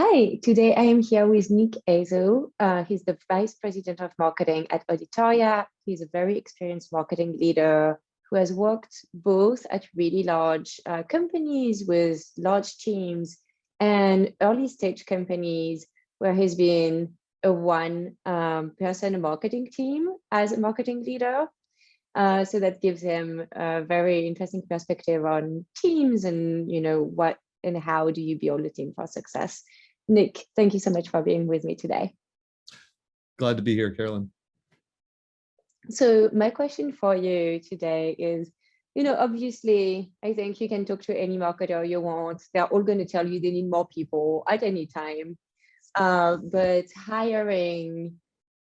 Hi, today I am here with Nick Azo. He's the Vice President of Marketing at Auditoria. He's a very experienced marketing leader who has worked both at really large companies with large teams and early stage companies where he's been a one person marketing team as a marketing leader. So that gives him a very interesting perspective on teams and, what and how do you build a team for success. Nick, thank you so much for being with me today. Glad to be here, Carolyn. So my question for you today is, obviously, I think you can talk to any marketer you want. They're all going to tell you they need more people at any time. But hiring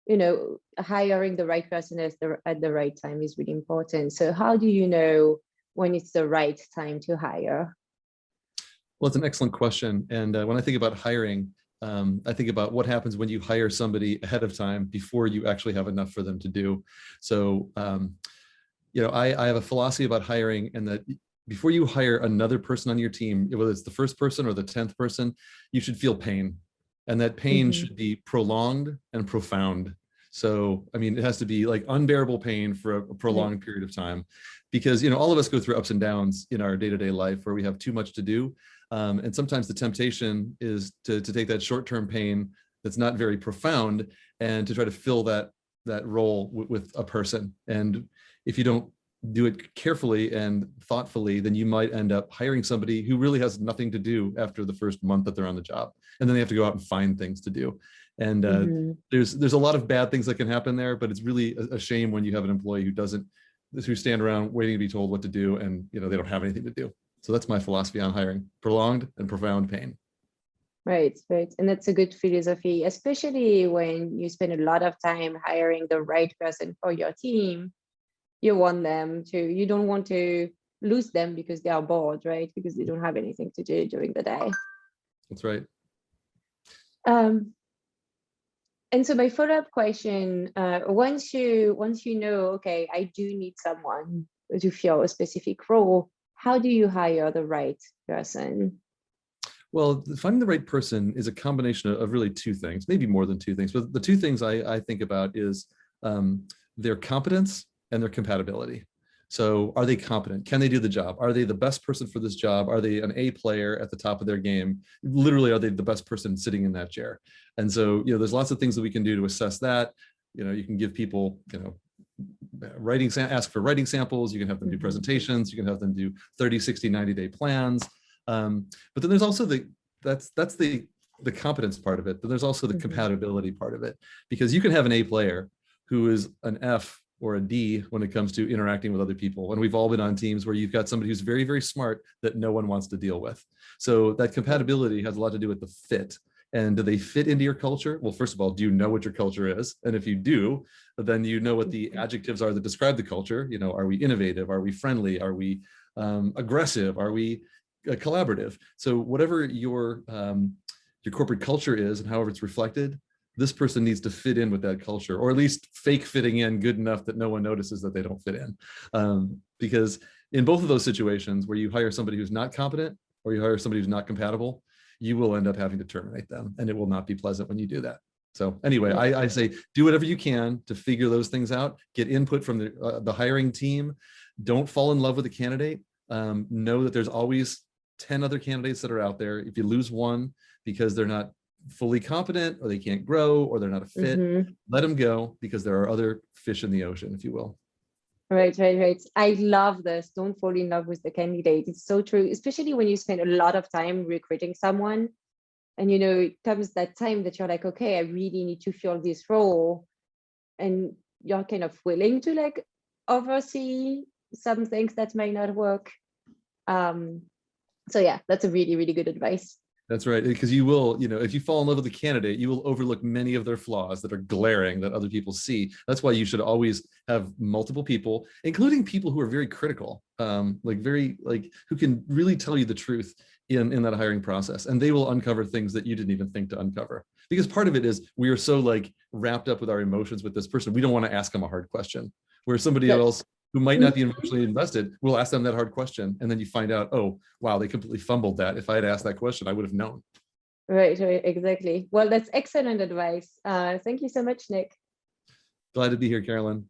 the right person at the right time is really important. So how do you know when it's the right time to hire? Well, it's an excellent question. And when I think about hiring, I think about what happens when you hire somebody ahead of time before you actually have enough for them to do. So, I have a philosophy about hiring, and that before you hire another person on your team, whether it's the first person or the 10th person, you should feel pain. And that pain should be prolonged and profound. So, it has to be like unbearable pain for a prolonged period of time, because, all of us go through ups and downs in our day-to-day life where we have too much to do. And sometimes the temptation is to take that short-term pain that's not very profound and to try to fill that role with a person. And if you don't do it carefully and thoughtfully, then you might end up hiring somebody who really has nothing to do after the first month that they're on the job. And then they have to go out and find things to do. And there's a lot of bad things that can happen there, but it's really a shame when you have an employee who stand around waiting to be told what to do, and they don't have anything to do. So that's my philosophy on hiring: prolonged and profound pain. Right. And that's a good philosophy, especially when you spend a lot of time hiring the right person for your team. You don't want to lose them because they are bored, right? Because they don't have anything to do during the day. That's right. And so my follow-up question, once you know, okay, I do need someone to fill a specific role, how do you hire the right person? Well, finding the right person is a combination of really two things, maybe more than two things. But the two things I think about is their competence and their compatibility. So are they competent? Can they do the job? Are they the best person for this job? Are they an A player at the top of their game? Literally, are they the best person sitting in that chair? And so, there's lots of things that we can do to assess that. You can give people, ask for writing samples. You can have them do presentations. You can have them do 30, 60, 90-day plans. But then there's also that's the competence part of it. But there's also the compatibility part of it, because you can have an A player who is an F or a D when it comes to interacting with other people. And we've all been on teams where you've got somebody who's very, very smart that no one wants to deal with. So that compatibility has a lot to do with the fit. And do they fit into your culture? Well, first of all, do you know what your culture is? And if you do, then you know what the adjectives are that describe the culture. Are we innovative? Are we friendly? Are we aggressive? Are we collaborative? So whatever your corporate culture is and however it's reflected, this person needs to fit in with that culture, or at least fake fitting in good enough that no one notices that they don't fit in. Because in both of those situations where you hire somebody who's not competent or you hire somebody who's not compatible, you will end up having to terminate them, and it will not be pleasant when you do that. So anyway, I say do whatever you can to figure those things out, get input from the hiring team. Don't fall in love with a candidate. Know that there's always 10 other candidates that are out there. If you lose one because they're not fully competent or they can't grow or they're not a fit, let them go, because there are other fish in the ocean, if you will. Right. I love this. Don't fall in love with the candidate. It's so true, especially when you spend a lot of time recruiting someone and, it comes that time that you're like, okay, I really need to fill this role. And you're kind of willing to oversee some things that might not work. So yeah, that's a really, really good advice. That's right, because you will, if you fall in love with a candidate, you will overlook many of their flaws that are glaring that other people see. That's why you should always have multiple people, including people who are very critical, who can really tell you the truth in that hiring process, and they will uncover things that you didn't even think to uncover. Because part of it is we are so wrapped up with our emotions with this person, we don't want to ask them a hard question. Where somebody else who might not be emotionally invested, we'll ask them that hard question. And then you find out, oh, wow, they completely fumbled that. If I had asked that question, I would have known. Right, exactly. Well, that's excellent advice. Thank you so much, Nick. Glad to be here, Carolyn.